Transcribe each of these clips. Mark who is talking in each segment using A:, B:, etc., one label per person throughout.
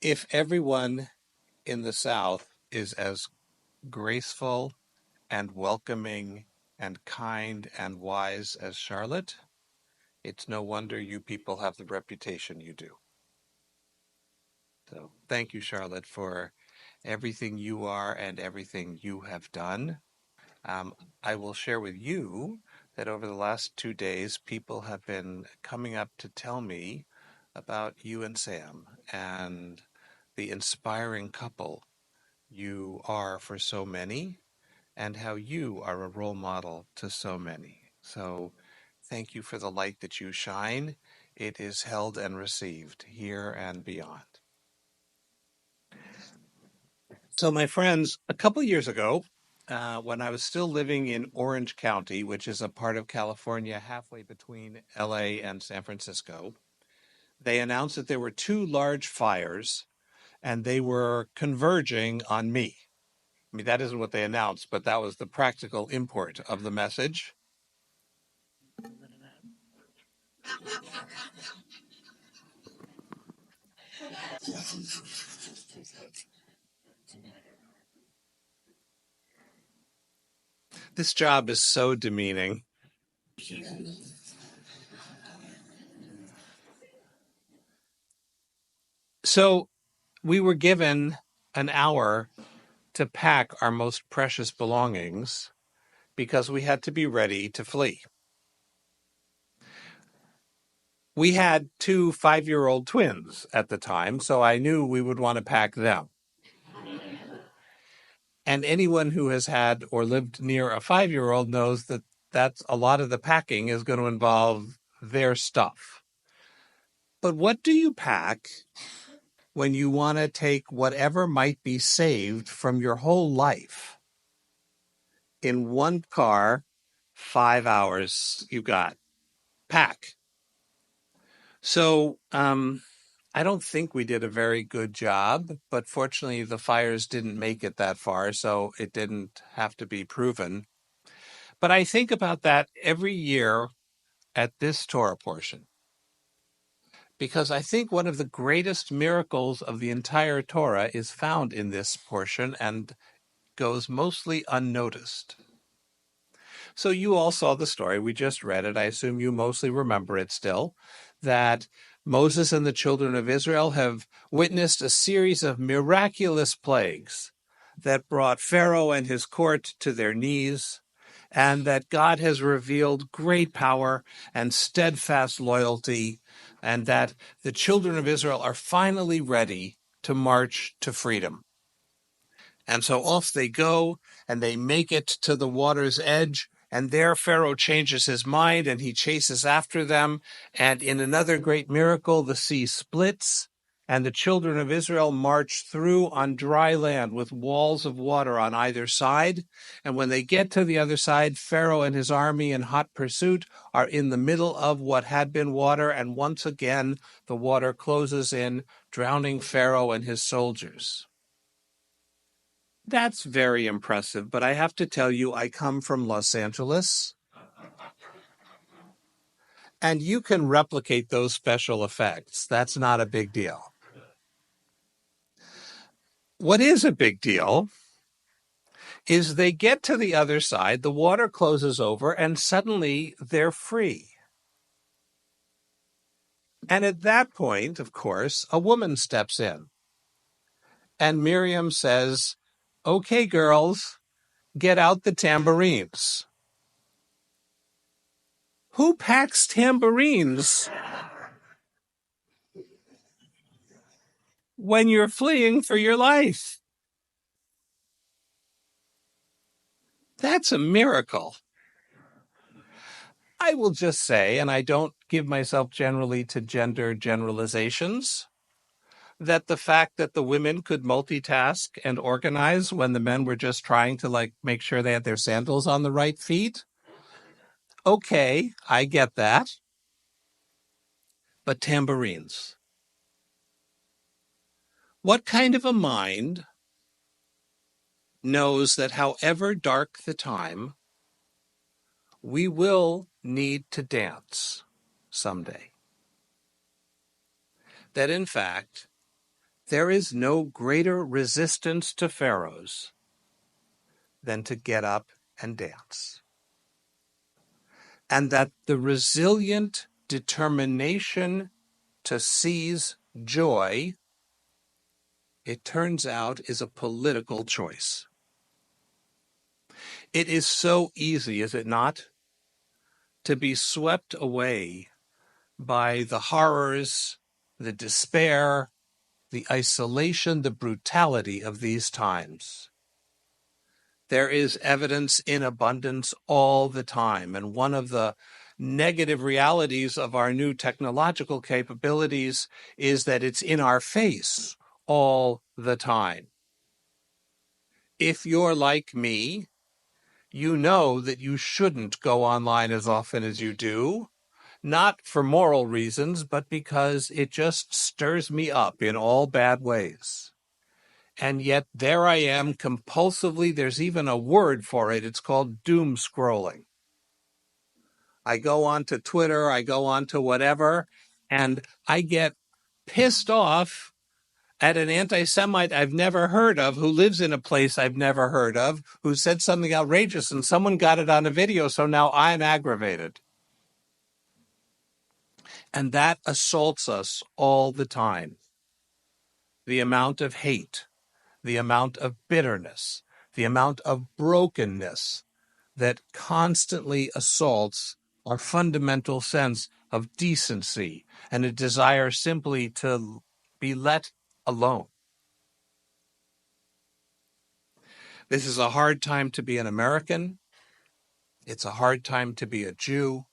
A: If everyone in the South is as graceful and welcoming and kind and wise as Charlotte, it's no wonder you people have the reputation you do. So thank you, Charlotte, for everything you are and everything you have done. Um, I will share with you that over the last 2 days, people have been coming up to tell me about you and Sam and the inspiring couple you are for so many and how you are a role model to so many. So thank you for the light that you shine. It is held and received here and beyond. So, my friends, a couple years ago, when I was still living in Orange County, which is a part of California halfway between LA and San Francisco, they announced that there were two large fires and they were converging on me. I mean, that isn't what they announced, but that was the practical import of the message. This job is so demeaning. So, we were given an hour to pack our most precious belongings because we had to be ready to flee. We had two 5-year-old twins at the time, so I knew we would want to pack them. And anyone who has had or lived near a 5-year-old knows that that's a lot of the packing is going to involve their stuff. But what do you pack when you want to take whatever might be saved from your whole life in one car, 5 hours you got? Pack. So, I don't think we did a very good job, but fortunately the fires didn't make it that far, so it didn't have to be proven. But I think about that every year at this Torah portion, because I think one of the greatest miracles of the entire Torah is found in this portion and goes mostly unnoticed. So you all saw the story. We just read it. I assume you mostly remember it still, that Moses and the children of Israel have witnessed a series of miraculous plagues that brought Pharaoh and his court to their knees, and that God has revealed great power and steadfast loyalty, and that the children of Israel are finally ready to march to freedom. And so off they go, and they make it to the water's edge. And there Pharaoh changes his mind, and he chases after them. And in another great miracle, the sea splits, and the children of Israel march through on dry land with walls of water on either side. And when they get to the other side, Pharaoh and his army in hot pursuit are in the middle of what had been water. And once again, the water closes in, drowning Pharaoh and his soldiers. That's very impressive, but I have to tell you, I come from Los Angeles, and you can replicate those special effects. That's not a big deal. What is a big deal is they get to the other side, the water closes over, and suddenly they're free. And at that point, of course, a woman steps in, and Miriam says, "Okay, girls, get out the tambourines." Who packs tambourines when you're fleeing for your life? That's a miracle. I will just say, and I don't give myself generally to gender generalizations, that the fact that the women could multitask and organize when the men were just trying to make sure they had their sandals on the right feet. Okay, I get that. But tambourines. What kind of a mind knows that however dark the time, we will need to dance someday? That in fact, There is no greater resistance to pharaohs than to get up and dance. And that the resilient determination to seize joy, it turns out, is a political choice. It is so easy, is it not, to be swept away by the horrors, the despair, the isolation, the brutality of these times. There is evidence in abundance all the time. And one of the negative realities of our new technological capabilities is that it's in our face all the time. If you're like me, you know that you shouldn't go online as often as you do, not for moral reasons, but because it just stirs me up in all bad ways. And yet there I am compulsively. There's even a word for it. It's called doom scrolling. I go on to Twitter, I go on to whatever, and I get pissed off at an anti-Semite I've never heard of, who lives in a place I've never heard of, who said something outrageous, and someone got it on a video, so now I'm aggravated. And that assaults us all the time. The amount of hate, the amount of bitterness, the amount of brokenness that constantly assaults our fundamental sense of decency and a desire simply to be let alone. This is a hard time to be an American. It's a hard time to be a Jew.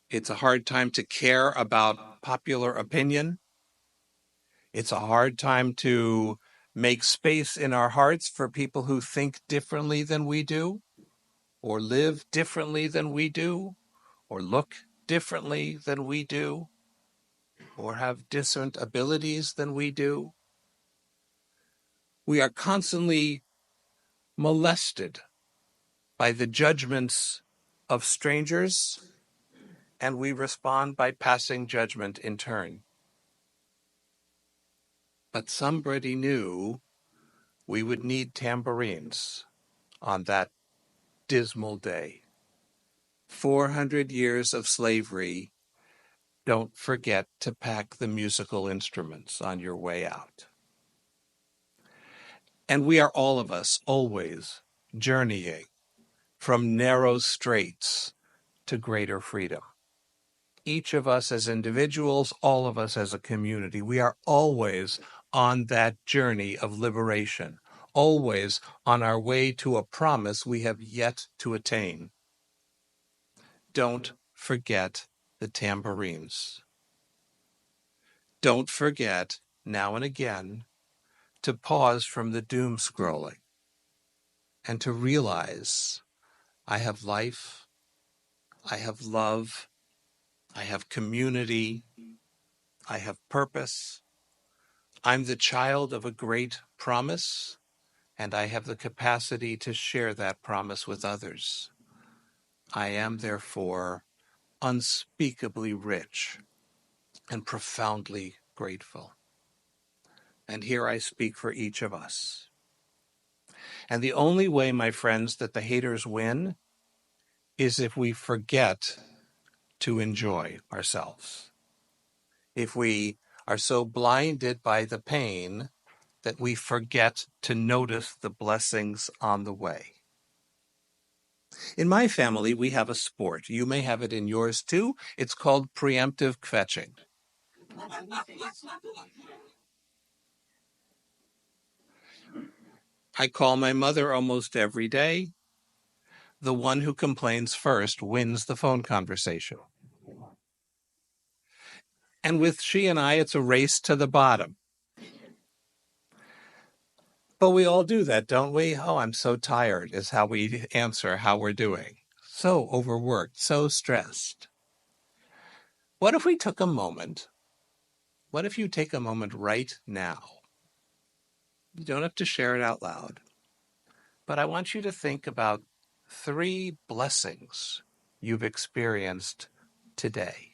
A: It's a hard time to care about popular opinion. It's a hard time to make space in our hearts for people who think differently than we do, or live differently than we do, or look differently than we do, or have different abilities than we do. We are constantly molested by the judgments of strangers, and we respond by passing judgment in turn. But somebody knew we would need tambourines on that dismal day. 400 years of slavery. Don't forget to pack the musical instruments on your way out. And we are all of us always journeying from narrow straits to greater freedom. Each of us as individuals, all of us as a community, we are always on that journey of liberation, always on our way to a promise we have yet to attain. Don't forget the tambourines. Don't forget, now and again, to pause from the doom scrolling and to realize I have life, I have love, I have community, I have purpose. I'm the child of a great promise, and I have the capacity to share that promise with others. I am, therefore, unspeakably rich and profoundly grateful. And here I speak for each of us. And the only way, my friends, that the haters win is if we forget to enjoy ourselves. If we are so blinded by the pain that we forget to notice the blessings on the way. In my family, we have a sport. You may have it in yours too. It's called preemptive kvetching. I call my mother almost every day. The one who complains first wins the phone conversation. And with she and I, it's a race to the bottom. But we all do that, don't we? Oh, I'm so tired is how we answer how we're doing. So overworked, so stressed. What if we took a moment? What if you take a moment right now? You don't have to share it out loud. But I want you to think about 3 blessings you've experienced today.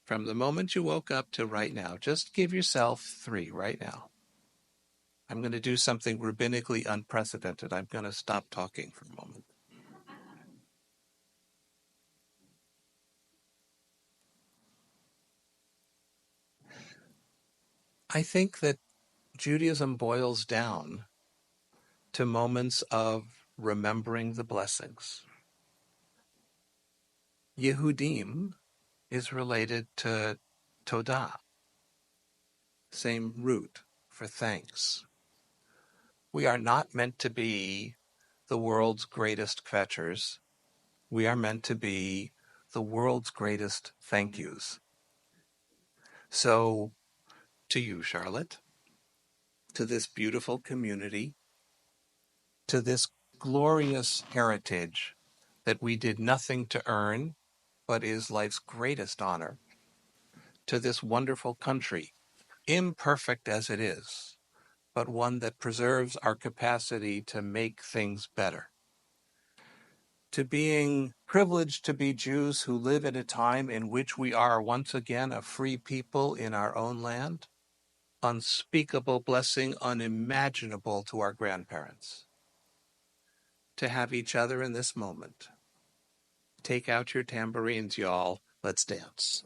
A: From the moment you woke up to right now, just give yourself 3 right now. I'm going to do something rabbinically unprecedented. I'm going to stop talking for a moment. I think that Judaism boils down to moments of remembering the blessings. Yehudim is related to Todah, same root for thanks. We are not meant to be the world's greatest kvetchers. We are meant to be the world's greatest thank yous. So, to you, Charlotte, to this beautiful community, to this glorious heritage that we did nothing to earn, but is life's greatest honor, to this wonderful country, imperfect as it is, but one that preserves our capacity to make things better. To being privileged to be Jews who live at a time in which we are once again a free people in our own land, unspeakable blessing, unimaginable to our grandparents. To have each other in this moment. Take out your tambourines, y'all. Let's dance.